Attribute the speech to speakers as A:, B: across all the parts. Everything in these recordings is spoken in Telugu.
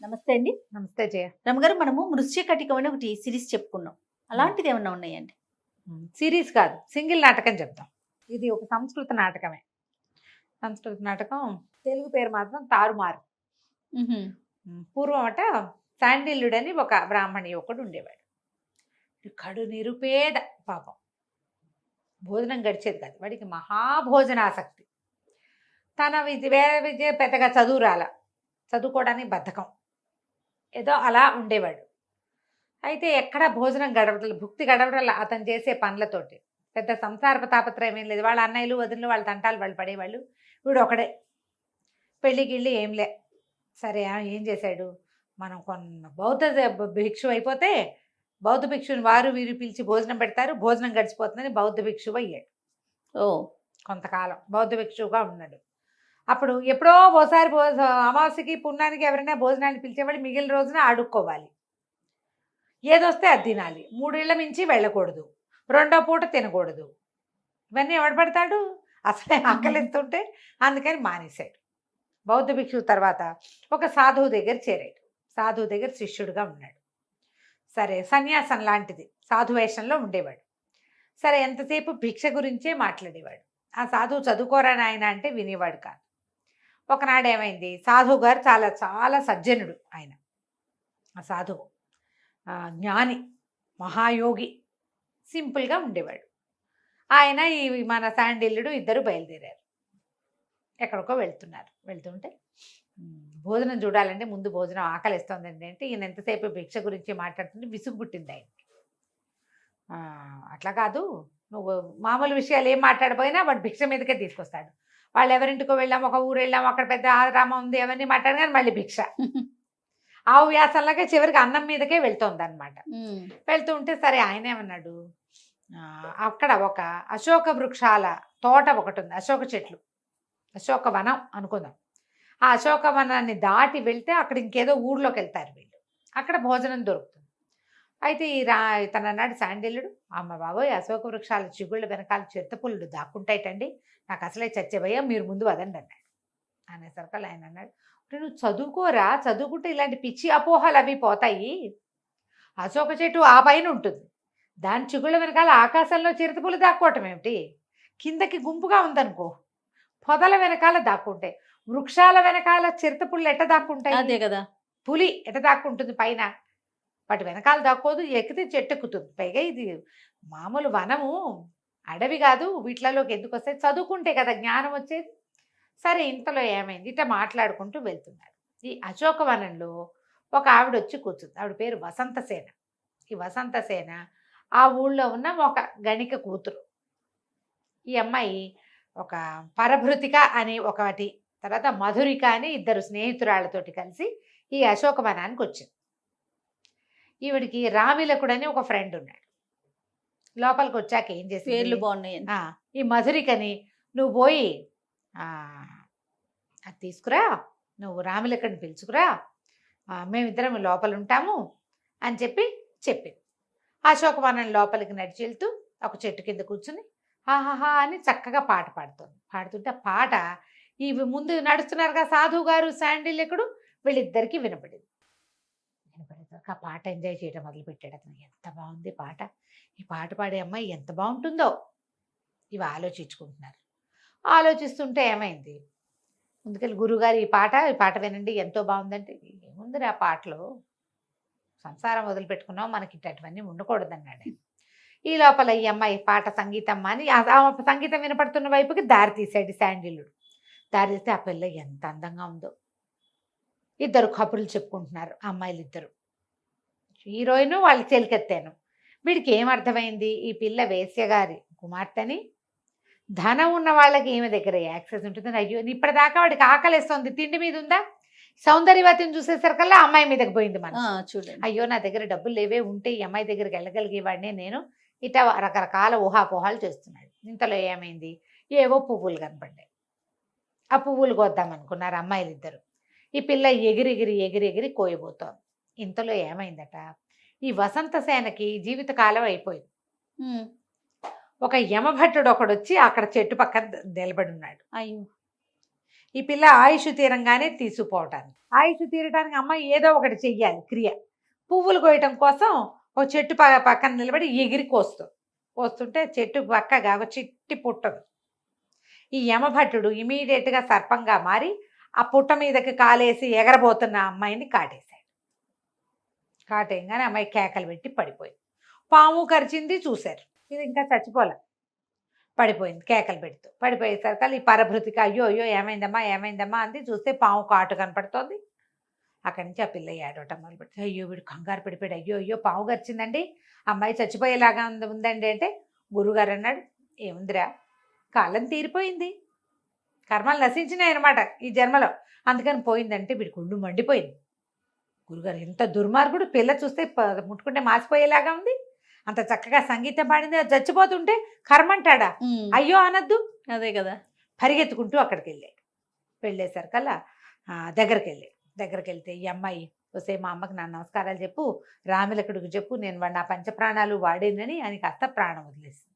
A: నమస్తే అండి.
B: నమస్తే జయ.
A: రమగారు, మనము మృశ్యకటికం అని ఒకటి సిరీస్ చెప్పుకున్నాం. అలాంటిది ఏమన్నా ఉన్నాయండి?
B: సిరీస్ కాదు, సింగిల్ నాటకం చెప్తాం. ఇది ఒక సంస్కృత నాటకమే. సంస్కృత నాటకం. తెలుగు పేరు మాత్రం తారుమారు. పూర్వం అట శాండిల్యుడని ఒక బ్రాహ్మణ యువకుడు ఉండేవాడు. కడు నిరుపేద పాపం. భోజనం గడిచేది కాదు వాడికి, మహాభోజనాసక్తి. తన వేద విద్య పెద్దగా చదువుకోవడానికి బద్ధకం, ఏదో అలా ఉండేవాడు. అయితే ఎక్కడ భోజనం గడవడలు, భుక్తి గడవడలు అతను చేసే పనులతోటి. పెద్ద సంసార తాపత్రయం ఏం లేదు. వాళ్ళ అన్నయ్యలు వదినలు వాళ్ళ తంటాలు వాళ్ళు పడేవాళ్ళు. వీడు ఒకడే పెళ్ళిగిళ్ళి ఏంలే. సరే ఏం చేశాడు, మనం కొన్న బౌద్ధ భిక్షు అయిపోతే బౌద్ధ భిక్షుని వారు వీరు పిలిచి భోజనం పెడతారు, భోజనం గడిచిపోతుందని బౌద్ధ భిక్షువు అయ్యాడు. కొంతకాలం బౌద్ధ భిక్షువుగా ఉన్నాడు. అప్పుడు ఎప్పుడో ఓసారి అమావాస్యకి పుణ్యానికి ఎవరైనా భోజనాన్ని పిలిచేవాళ్ళు, మిగిలిన రోజున అడుక్కోవాలి. ఏదొస్తే అది తినాలి. 3 ఏళ్ల మించి వెళ్ళకూడదు. 2వ పూట తినకూడదు. ఇవన్నీ ఎవడు పడతాడు, అసలే ఆకలిస్తుంటే. అందుకని మానేశాడు. బౌద్ధ భిక్షువు తర్వాత ఒక సాధువు దగ్గర చేరాడు. సాధువు దగ్గర శిష్యుడిగా ఉన్నాడు. సరే, సన్యాసం లాంటిది సాధు వేషంలో ఉండేవాడు. సరే, ఎంతసేపు భిక్ష గురించే మాట్లాడేవాడు. ఆ సాధువు చదువుకోరా నాయన అంటే వినేవాడు కాదు. ఒకనాడు ఏమైంది, సాధువు గారు చాలా చాలా సజ్జనుడు. ఆయన ఆ సాధువు జ్ఞాని, మహాయోగి, సింపుల్గా ఉండేవాడు. ఆయన ఈ మన శాండిల్యుడు ఇద్దరు బయలుదేరారు. ఎక్కడికో వెళ్తుంటే భోజనం చూడాలంటే ముందు భోజనం ఆకలిస్తోందండి అంటే, ఈయన ఎంతసేపు భిక్ష గురించి మాట్లాడుతుంటే విసుగు పుట్టింది ఆయనకి. అట్లా కాదు, నువ్వు మామూలు విషయాలు ఏం మాట్లాడిపోయినా వాడు భిక్ష మీదకే తీసుకొస్తాడు. వాళ్ళు ఎవరింటికో వెళ్ళాము, ఒక ఊరు వెళ్ళాము, అక్కడ పెద్ద ఆరామం ఉంది, అవన్నీ మాట్లాడు కానీ మళ్ళీ భిక్ష. ఆవు వ్యాసంలాగా చివరికి అన్నం మీదకే వెళ్తోంది అనమాట. వెళ్తూ ఉంటే సరే, ఆయన ఏమన్నాడు, అక్కడ ఒక అశోక వృక్షాల తోట ఒకటి ఉంది, అశోక చెట్లు, అశోక వనం అనుకుందాం. ఆ అశోక వనాన్ని దాటి వెళ్తే అక్కడ ఇంకేదో ఊర్లోకి వెళ్తారు వీళ్ళు, అక్కడ భోజనం దొరుకుతుంది. అయితే తన అన్నాడు శాండిల్యుడు, అమ్మ బాబోయ్, అశోక వృక్షాల చిగుళ్ళ వెనకాల చిరుతపుల్లు దాక్కుంటాయిటండి, నాకు అసలే చచ్చేభయ్యా, మీరు ముందు వదండి అన్నాడు. అనేసరికి ఆయన అన్నాడు, నువ్వు చదువుకోరా, చదువుకుంటే ఇలాంటి పిచ్చి అపోహలు అవి పోతాయి. అశోక చెట్టు ఆ పైన ఉంటుంది, దాని చిగుళ్ళ వెనకాల ఆకాశంలో చిరుతపులు దాక్కోవటం ఏమిటి, కిందకి గుంపుగా ఉందనుకో, పొదల వెనకాల దాక్కుంటాయి. వృక్షాల వెనకాల చిరుతపుళ్ళు ఎట్ట దాక్కుంటాయి?
A: అదే కదా,
B: పులి ఎట్ట దాక్కుంటుంది పైన, వాటి వెనకాల దాక్కోదు, ఎక్కితే చెట్టు ఎక్కుతుంది. పైగా ఇది మామూలు వనము, అడవి కాదు, వీటిలలోకి ఎందుకు వస్తాయి, చదువుకుంటే కదా జ్ఞానం వచ్చేది. సరే, ఇంతలో ఏమైంది, ఇట్లా మాట్లాడుకుంటూ వెళ్తున్నారు. ఈ అశోకవనంలో ఒక ఆవిడ వచ్చి కూర్చుంది. ఆవిడ పేరు వసంతసేన. ఈ వసంతసేన ఆ ఊళ్ళో ఉన్న ఒక గణిక కూతురు. ఈ అమ్మాయి ఒక పరభృతిక అని ఒకటి, తర్వాత మధురిక అని ఇద్దరు స్నేహితురాళ్లతోటి కలిసి ఈ అశోకవనానికి వచ్చింది. ఈవిడికి రామిలకుడు అని ఒక ఫ్రెండ్ ఉన్నాడు. లోపలికి వచ్చాక ఏం చేసి,
A: పేర్లు బాగున్నాయి,
B: ఈ మధురికని, నువ్వు పోయి అది తీసుకురా, నువ్వు రామిలకుడిని పిలుచుకురా, మేమిద్దరం లోపల ఉంటాము అని చెప్పింది. అశోకవనం లోపలికి నడిచి వెళ్తూ ఒక చెట్టు కింద కూర్చుని హాహాహా అని చక్కగా పాట పాడుతుంటే ఆ పాట ఇవి ముందు నడుస్తున్నారు కదా సాధువు గారు శాండిల్యుడు, వీళ్ళిద్దరికీ వినపడేసరికి ఆ పాట ఎంజాయ్ చేయడం మొదలుపెట్టాడు అతను. ఎంత బాగుంది పాట, ఈ పాట పాడే అమ్మాయి ఎంత బాగుంటుందో ఇవి ఆలోచించుకుంటున్నారు. ఆలోచిస్తుంటే ఏమైంది, ముందుకెళ్ళి గురువుగారు ఈ పాట వినండి ఎంత బాగుందంటే, ఏముంది ఆ పాటలో, సంసారం వదిలిపెట్టుకున్నాం, మనకి ఇట్టవన్నీ ఉండకూడదన్నాడు. ఈ లోపల ఈ అమ్మాయి పాట సంగీతం అని సంగీతం వినపడుతున్న వైపుకి దారి తీసాడు శాండిల్యుడు. దారి తీస్తే ఆ పిల్ల ఎంత అందంగా ఉందో. ఇద్దరు కబుర్లు చెప్పుకుంటున్నారు అమ్మాయిలు ఇద్దరు, హీరోయిన్ వాళ్ళు చెలికెత్తాను. వీడికి ఏమర్థమైంది, ఈ పిల్ల వేశ్య గారి కుమార్తెని, ధనం ఉన్న వాళ్ళకి ఈమె దగ్గర యాక్సెస్ ఉంటుంది. అయ్యో, ఇప్పటిదాకా వాడికి ఆకలిస్తుంది, తిండి మీద ఉందా, సౌందర్యవతిని చూసేసరికల్లా అమ్మాయి మీదకి పోయింది మనం.
A: చూడండి,
B: అయ్యో నా దగ్గర డబ్బులు లేవే, ఉంటే ఈ అమ్మాయి దగ్గరికి వెళ్ళగలిగేవాడినే నేను, ఇట్లా రకరకాల ఊహాపోహాలు చేస్తున్నాడు. ఇంతలో ఏమైంది, ఏవో పువ్వులు కనపడ్డాయి. ఆ పువ్వులు కోద్దామనుకున్నారు అమ్మాయిలు ఇద్దరు. ఈ పిల్ల ఎగిరెగిరి కోయబోతోంది. ఇంతలో ఏమైందట, ఈ వసంతసేనకి జీవితకాలం అయిపోయింది. ఒక యమభట్టుడు ఒకడు వచ్చి అక్కడ చెట్టు పక్కన నిలబడి ఉన్నాడు.
A: అయ్యో,
B: ఈ పిల్ల ఆయుష్ తీరంగానే తీసుకుపోవటానికి. ఆయుష్ తీరటానికి అమ్మాయి ఏదో ఒకటి చెయ్యాలి క్రియ. పువ్వులు కోయటం కోసం ఓ చెట్టు పక్కన నిలబడి ఎగిరి కోస్తుంటే చెట్టు పక్కగా ఒక చిట్టి పుట్టదు. ఈ యమభట్టుడు ఇమీడియట్గా సర్పంగా మారి ఆ పుట్ట మీదకి కాలేసి ఎగరబోతున్న అమ్మాయిని కాటేశాడు. కాటేయంగానే అమ్మాయి కేకలు పెట్టి పడిపోయింది. పాము కరిచింది, చూశారు. ఇది ఇంకా చచ్చిపోలే, పడిపోయింది కేకలు పెడుతూ. పడిపోయేసరికి ఈ పరభృతికి అయ్యో అయ్యో ఏమైందమ్మా ఏమైందమ్మా అంది. చూస్తే పాము కాటు కనపడుతోంది. అక్కడి నుంచి ఆ పిల్ల ఏడవటం మొదలుపెట్టి, అయ్యో వీడు కంగారు పడిపోయాడు, అయ్యో అయ్యో పాము గరిచిందండి, అమ్మాయి చచ్చిపోయేలాగా ఉందండి అంటే గురువుగారు అన్నాడు, ఏముందిరా కాలం తీరిపోయింది, కర్మలు నశించినాయి అనమాట ఈ జన్మలో, అందుకని పోయిందంటే వీడికి ఒళ్ళు మండిపోయింది. గురుగారు ఎంత దుర్మార్గుడు, పిల్ల చూస్తే ముట్టుకుంటే మాసిపోయేలాగా ఉంది, అంత చక్కగా సంగీతం పాడింది, అది చచ్చిపోతుంటే కర్మంటాడా, అయ్యో అనద్దు.
A: అదే కదా.
B: పరిగెత్తుకుంటూ అక్కడికి వెళ్ళేసరికల్లా దగ్గరికి వెళ్తే ఈ అమ్మాయి వస్తే మా అమ్మకి నా నమస్కారాలు చెప్పు, రామిలకుడికి చెప్పు, నేను నా పంచప్రాణాలు వాడేనని అని కాస్త ప్రాణం వదిలేసింది.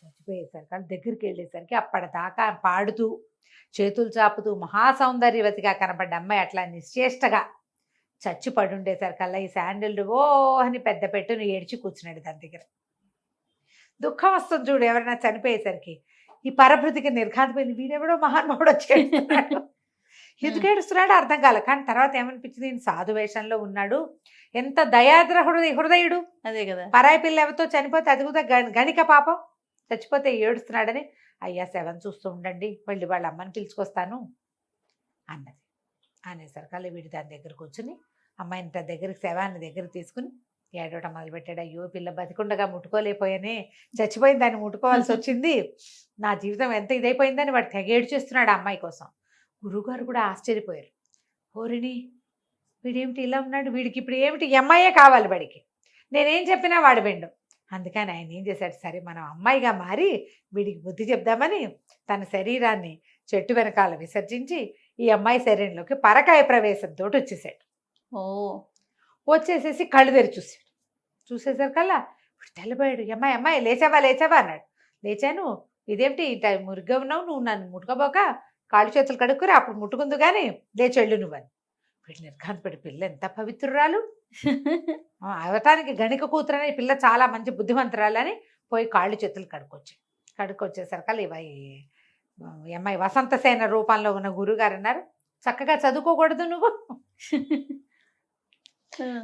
B: చచ్చిపోయేసరికి దగ్గరికి వెళ్ళేసరికి అప్పటిదాకా పాడుతూ చేతులు చాపుతూ మహాసౌందర్యవతిగా కనపడ్డ అమ్మాయి అట్లా నిశ్చేష్టగా చచ్చి పడుండేసరికల్లా ఈ శాండిల్ ఓ అని పెద్ద పెట్టును ఏడ్చి కూర్చున్నాడు దాని దగ్గర. దుఃఖం వస్తుంది చూడు ఎవరైనా చనిపోయేసరికి. ఈ పరభృతికి నిర్ఘాంతపోయింది, వీడెవడో మహానుభావుడు వచ్చేస్తున్నాడు, ఎందుకు ఏడుస్తున్నాడో అర్థం కాలే. కానీ తర్వాత ఏమనిపించింది, ఈయన సాధు వేషంలో ఉన్నాడు, ఎంత దయాద్ర హృదయుడు.
A: అదే కదా.
B: పరాయి పిల్ల ఎవరితో చనిపోతే అది కూడా గణిక పాపం, చచ్చిపోతే ఏడుస్తున్నాడని, అయ్యా శవం చూస్తూ ఉండండి, మళ్ళీ వాళ్ళ అమ్మని పిలుచుకొస్తాను అన్నది. అనేసరికల్లా వీడు దాని దగ్గర కూర్చుని అమ్మాయిని తన దగ్గరికి శవాన్ని దగ్గరికి తీసుకుని ఏడవటం మొదలుపెట్టాడు. అయ్యో పిల్ల బతికుండగా ముట్టుకోలేకపోయానే, చచ్చిపోయింది దాన్ని ముట్టుకోవాల్సి వచ్చింది, నా జీవితం ఎంత ఇదైపోయిందని వాడు తెగ ఏడ్చేస్తున్నాడు ఆ అమ్మాయి కోసం. గురువుగారు కూడా ఆశ్చర్యపోయారు. ఓరిని వీడేమిటి ఇలా ఉన్నాడు, వీడికి ఇప్పుడు ఏమిటి, ఈ అమ్మాయే కావాలి వాడికి, నేనేం చెప్పినా వాడు విండు. అందుకని ఆయన ఏం చేశాడు, సరే మనం అమ్మాయిగా మారి వీడికి బుద్ధి చెప్దామని తన శరీరాన్ని చెట్టు వెనకాల విసర్జించి ఈ అమ్మాయి శరీరంలోకి పరకాయ ప్రవేశంతో వచ్చేసాడు. వచ్చేసేసి కళ్ళు తెరి చూసేసరికల్లా తెల్లబోయాడు. అమ్మాయి అమ్మాయి లేచావా అన్నాడు. లేచాను, ఇదేమిటి మురిగ్గా ఉన్నావు, నువ్వు నన్ను ముట్టుకోబోక కాళ్ళు చేతులు కడుక్కురా, అప్పుడు ముట్టుకుందు కానీ లేచెళ్ళు నువ్వని. వీళ్ళు నిర్ఘాంతపడి, పిల్ల ఎంత పవిత్రురాలు, అవటానికి గణిక కూతురని పిల్ల చాలా మంచి బుద్ధిమంతురాలని పోయి కాళ్ళు చేతులు కడుక్కొచ్చేసరికల్లా ఈ అమ్మాయి వసంతసేన రూపంలో ఉన్న గురువుగారు అన్నారు, చక్కగా చదువుకోకూడదు నువ్వు,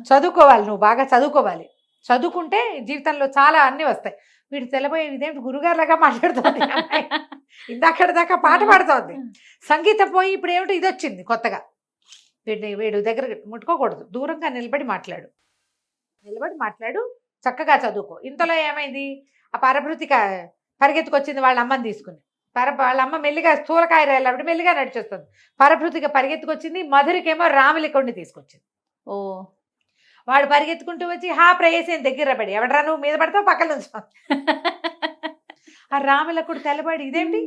B: చదువుకోవాలి, నువ్వు బాగా చదువుకోవాలి, చదువుకుంటే జీవితంలో చాలా అన్నీ వస్తాయి. వీడు తెల్లబోయే ఇదేమిటి గురుగారులాగా మాట్లాడుతోంది, ఇందాకటి దాకా పాట పాడుతోంది, సంగీతం పోయి ఇప్పుడు ఏమిటి ఇది వచ్చింది కొత్తగా. వీడు దగ్గర ముట్టుకోకూడదు, దూరంగా నిలబడి మాట్లాడు, చక్కగా చదువుకో. ఇంతలో ఏమైంది, ఆ పరభృతిక పరిగెత్తుకొచ్చింది వాళ్ళ అమ్మని తీసుకుని. వాళ్ళ అమ్మ మెల్లిగా స్థూలకాయ రేళ్ళబడి మెల్లిగా నడిచేస్తుంది. పరభృతిక పరిగెత్తుకొచ్చింది, మధురికేమో రామిలికొండి తీసుకొచ్చింది. వాడు పరిగెత్తుకుంటూ వచ్చి ప్రేయసేని దగ్గర పడి, ఎవడరా నువ్వు మీద పడతావు పక్కన నుంచి. ఆ రామిలకుడు తెల్లబడి, ఇదేంటి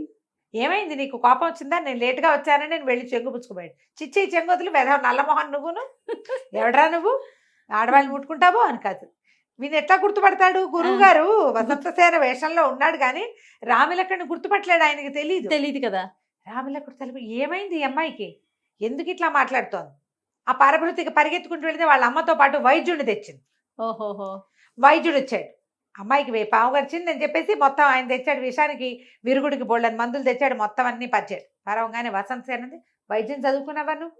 B: ఏమైంది, నీకు కోపం వచ్చిందా, నేను లేటుగా వచ్చానని నేను వెళ్ళి చెంగు పుచ్చుకోబోయాడు. చిచ్చి చెంగొతులు వెధవ నల్లమోహన్ నువ్వును, ఎవడరా నువ్వు ఆడవాళ్ళని ముట్టుకుంటావో అని కాదు. వీని ఎట్లా గుర్తుపడతాడు, గురువు గారు వసంతసేన వేషంలో ఉన్నాడు కానీ రామిలకుడిని గుర్తుపట్టలేడు, ఆయనకి తెలియదు కదా. రామిలకుడు తెల్లబడి, ఏమైంది ఈ అమ్మాయికి, ఎందుకు ఇట్లా మాట్లాడుతోంది. ఆ పరభృతికి పరిగెత్తుకుంటూ వెళితే వాళ్ళ అమ్మతో పాటు వైద్యుడిని తెచ్చింది. వైద్యుడు వచ్చాడు, అమ్మాయికి పాము గడిచింది అని చెప్పేసి మొత్తం ఆయన తెచ్చాడు, విషానికి విరుగుడికి బోళ్ళని మందులు తెచ్చాడు, మొత్తం అన్నీ పరిచాడు. పరవంగానే వసంతసేనది, వైద్యం చదువుకున్నావా నువ్వు,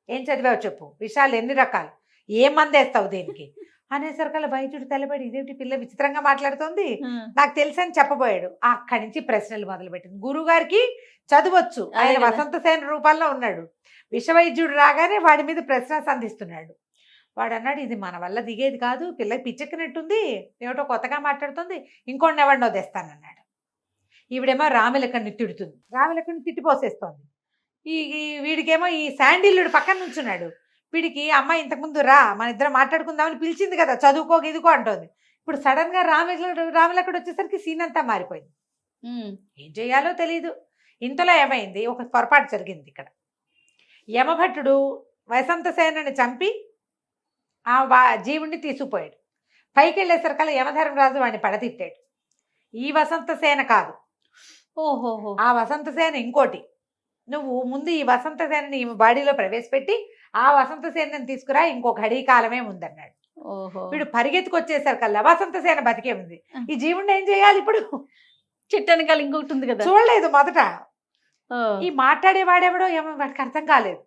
B: ఏం చదివావు చెప్పు, విషాలు ఎన్ని రకాలు, ఏ మందు వేస్తావు దేనికి అనేసరికల్లా వైద్యుడు తెల్లబడి, ఇదేమిటి పిల్ల విచిత్రంగా మాట్లాడుతోంది, నాకు తెలుసని చెప్పబోయాడు. అక్కడి నుంచి ప్రశ్నలు మొదలుపెట్టింది. గురువుగారికి చదవచ్చు, ఆయన వసంతసేన రూపంలో ఉన్నాడు, విషవైద్యుడు రాగానే వాడి మీద ప్రశ్న సంధిస్తున్నాడు. వాడు అన్నాడు, ఇది మన వల్ల దిగేది కాదు, పిల్లకి పిచ్చెక్కినట్టుంది, ఏమిటో కొత్తగా మాట్లాడుతుంది, ఇంకోటి ఎవరినో తెస్తానన్నాడు. ఈవిడేమో రామిలకుడిని తిడుతుంది, రామిలకుడిని తిట్టిపోసేస్తోంది. వీడికేమో ఈ శాండిల్యుడు పక్కన నుంచున్నాడు. వీడికి అమ్మాయి ఇంతకుముందు రా మన ఇద్దరం మాట్లాడుకుందామని పిలిచింది కదా, చదువుకో ఇదికో అంటోంది. ఇప్పుడు సడన్ గా రామిలకుడు వచ్చేసరికి సీన్ అంతా మారిపోయింది. ఏం చేయాలో తెలియదు. ఇంతలో ఏమైంది, ఒక పొరపాటు జరిగింది ఇక్కడ. యమభట్టుడు వసంతసేనని చంపి ఆ జీవుణ్ణి తీసుకుపోయాడు. పైకి వెళ్ళేసరికల్లా యమధర్మరాజు వాడిని పడతిట్టాడు. ఈ వసంతసేన కాదు, ఆ వసంతసేన ఇంకోటి, నువ్వు ముందు ఈ వసంత సేనని ఈ బాడీలో ప్రవేశపెట్టి ఆ వసంత సేనని తీసుకురా, ఇంకొక ఘడి కాలమే ఉందన్నాడు.
A: ఓహో.
B: వీడు పరిగెత్తుకొచ్చేసరికల్లా వసంత సేన బతికే ఉంది. ఈ జీవుడిని ఏం చేయాలి ఇప్పుడు?
A: చెట్టు వెనకాల ఇంకొకటి ఉంది కదా.
B: చూడలేదు మొదట.
A: ఓ.
B: ఈ మాట్లాడేవాడెవడో ఏమో వాడికి అర్థం కాలేదు.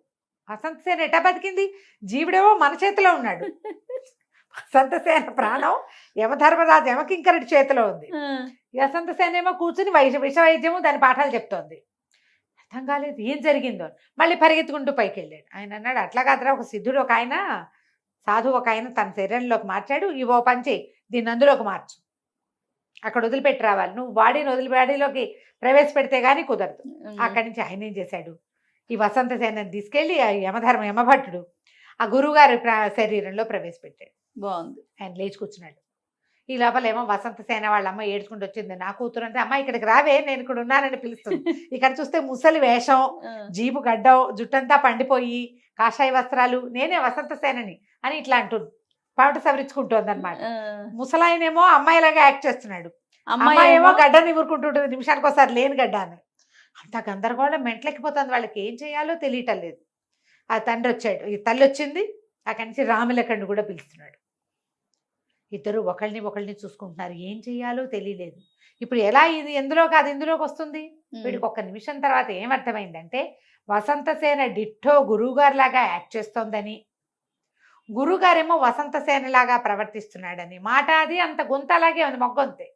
B: వసంత సేన ఎటా బతికింది? జీవుడేమో మన చేతిలో ఉన్నాడు. వసంత సేన ప్రాణం యమధర్మరాజు యమకింకరుడి చేతిలో ఉంది.
A: ఆ.
B: వసంత సేన ఏమో కూర్చుని విష వైద్యము దాని పాఠాలు చెప్తోంది. అర్థం కాలేదు ఏం జరిగిందో. మళ్ళీ పరిగెత్తుకుంటూ పైకి వెళ్ళాడు. ఆయన అన్నాడు, అట్లా కాదురా, ఒక సిద్ధుడు ఒక ఆయన, సాధువు ఒక ఆయన తన శరీరంలోకి మార్చాడు, ఇవో పని చేయి, దీన్ని అందులోకి మార్చు, అక్కడ వదిలిపెట్టి రావాలి, నువ్వు బాడీలోకి ప్రవేశపెడితే గానీ కుదరదు. అక్కడి నుంచి ఆయన ఏం చేశాడు, ఈ వసంత సేనని తీసుకెళ్ళి ఆ యమభట్టుడు ఆ గురువుగారి శరీరంలో ప్రవేశపెట్టాడు.
A: బాగుంది.
B: ఆయన లేచి కూర్చున్నాడు. ఈ లోపల ఏమో వసంత సేన వాళ్ళ అమ్మ ఏడ్చుకుంటూ వచ్చింది. నా కూతురు అంటే, అమ్మ ఇక్కడికి రావే, నేను ఇక్కడ ఉన్నానని పిలుస్తుంది. ఇక్కడ చూస్తే ముసలి వేషం, జీపు గడ్డం, జుట్టంతా పండిపోయి, కాషాయ వస్త్రాలు, నేనే వసంత సేనని అని ఇట్లా అంటుంది. పాట సవరించుకుంటోంది అనమాట. ముసలాయనేమో అమ్మాయిలాగా యాక్ట్ చేస్తున్నాడు, అమ్మాయి ఏమో గడ్డని ఊరుకుంటుంటుంది, నిమిషానికి ఒకసారి లేని గడ్డ అని. అంత గందరగోళం మెంటలెక్కిపోతుంది. వాళ్ళకి ఏం చేయాలో తెలియటం లేదు. ఆ తండ్రి వచ్చాడు, ఈ తల్లి వచ్చింది. అక్కడి నుంచి రామలకండు కూడా పిలుస్తున్నాడు. ఇద్దరు ఒకళ్ళని చూసుకుంటున్నారు. ఏం చెయ్యాలో తెలియలేదు. ఇప్పుడు ఎలా ఇది ఎందులో కాదు ఇందులోకి వస్తుంది? వీడికి ఒక్క నిమిషం తర్వాత ఏమర్థమైందంటే, వసంత సేన డిట్టో గురువుగారి లాగా యాక్ట్ చేస్తోందని, గురువుగారేమో వసంత సేన లాగా ప్రవర్తిస్తున్నాడని. మాట అది అంత గొంత అలాగే ఉంది, మొగ్గొంతే.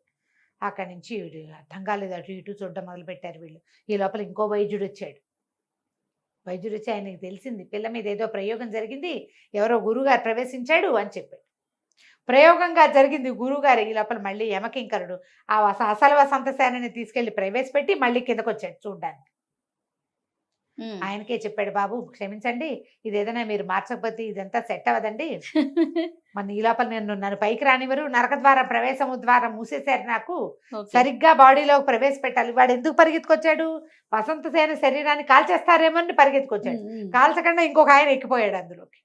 B: అక్కడి నుంచి వీడు అర్థం కాలేదు, అటు ఇటు చూడడం మొదలుపెట్టారు వీళ్ళు. ఈ లోపల ఇంకో వైద్యుడు వచ్చాడు. వైద్యుడు వచ్చి ఆయనకి తెలిసింది, పిల్ల మీద ఏదో ప్రయోగం జరిగింది, ఎవరో గురువుగారు ప్రవేశించాడు అని చెప్పాడు. ప్రయోగంగా జరిగింది గురువుగారు. ఈ లోపల మళ్ళీ యమకింకరుడు ఆ అసలు వసంత సేనని తీసుకెళ్లి ప్రవేశపెట్టి మళ్ళీ కిందకు వచ్చాడు చూడ్డానికి. ఆయనకే చెప్పాడు, బాబు క్షమించండి, ఇదేదైనా మీరు మార్చకపోతే ఇదంతా సెట్ అవ్వదండి. మన ఈ లోపల నన్ను పైకి రానివ్వరు, నరక ద్వారం ప్రవేశము ద్వారం మూసేశారు, నాకు సరిగ్గా బాడీలోకి ప్రవేశపెట్టాలి. వాడు ఎందుకు పరిగెత్తుకొచ్చాడు? వసంత సేన శరీరాన్ని కాల్చేస్తారేమో అని పరిగెత్తుకొచ్చాడు. కాల్చకుండా ఇంకొక ఆయన ఎక్కిపోయాడు అందులోకి.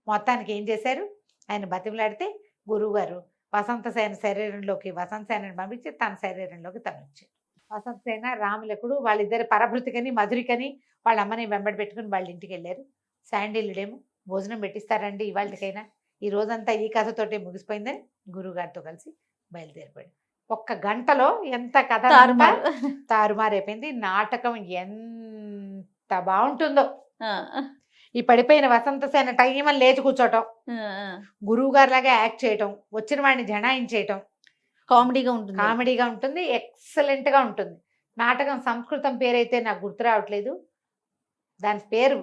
B: మొత్తానికి ఏం చేశారు, ఆయన బతిమలాడితే గురువుగారు వసంత సేన శరీరంలోకి వసంత సేనని పంపించి తన శరీరంలోకి తమించారు. వసంత సేన రాములకుడు వాళ్ళిద్దరు పరభృతికని మధురికని వాళ్ళ అమ్మని వెంబడి పెట్టుకుని వాళ్ళ ఇంటికి వెళ్ళారు. శాండిల్యుడేమో భోజనం పెట్టిస్తారండి ఇవాళకైనా, ఈ రోజంతా ఈ కథతోటే ముగిసిపోయిందని గురువుగారితో కలిసి బయలుదేరిపోయాడు. ఒక్క గంటలో ఎంత కథ తారుమారైపోయింది. నాటకం ఎంత బాగుంటుందో. ఈ పడిపోయిన వసంత సేన టైమని లేచి కూర్చోటం, గురువు గారి లాగా యాక్ట్ చేయటం, వచ్చిన వాడిని జనాయించేయటం కామెడీగా ఉంటుంది, ఎక్సలెంట్ గా ఉంటుంది. నాటకం సంస్కృతం పేరైతే నాకు గుర్తు రావట్లేదు, దాని పేరు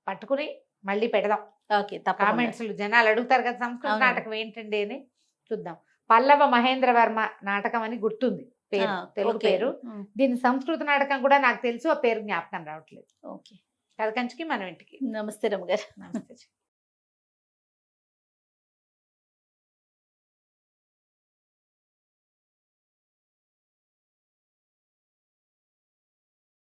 B: పట్టుకుని మళ్ళీ పెడదాం. కామెంట్స్ జనాలు అడుగుతారు కదా సంస్కృత నాటకం ఏంటండి అని, చూద్దాం. పల్లవ మహేంద్ర వర్మ నాటకం అని గుర్తుంది పేరు, తెలుగు పేరు. దీని సంస్కృత నాటకం కూడా నాకు తెలుసు, ఆ పేరు జ్ఞాపకం రావట్లేదు. కథ కంచికి మనం ఇంటికి.
A: నమస్తే రమ్మ గారు.
B: నమస్తే.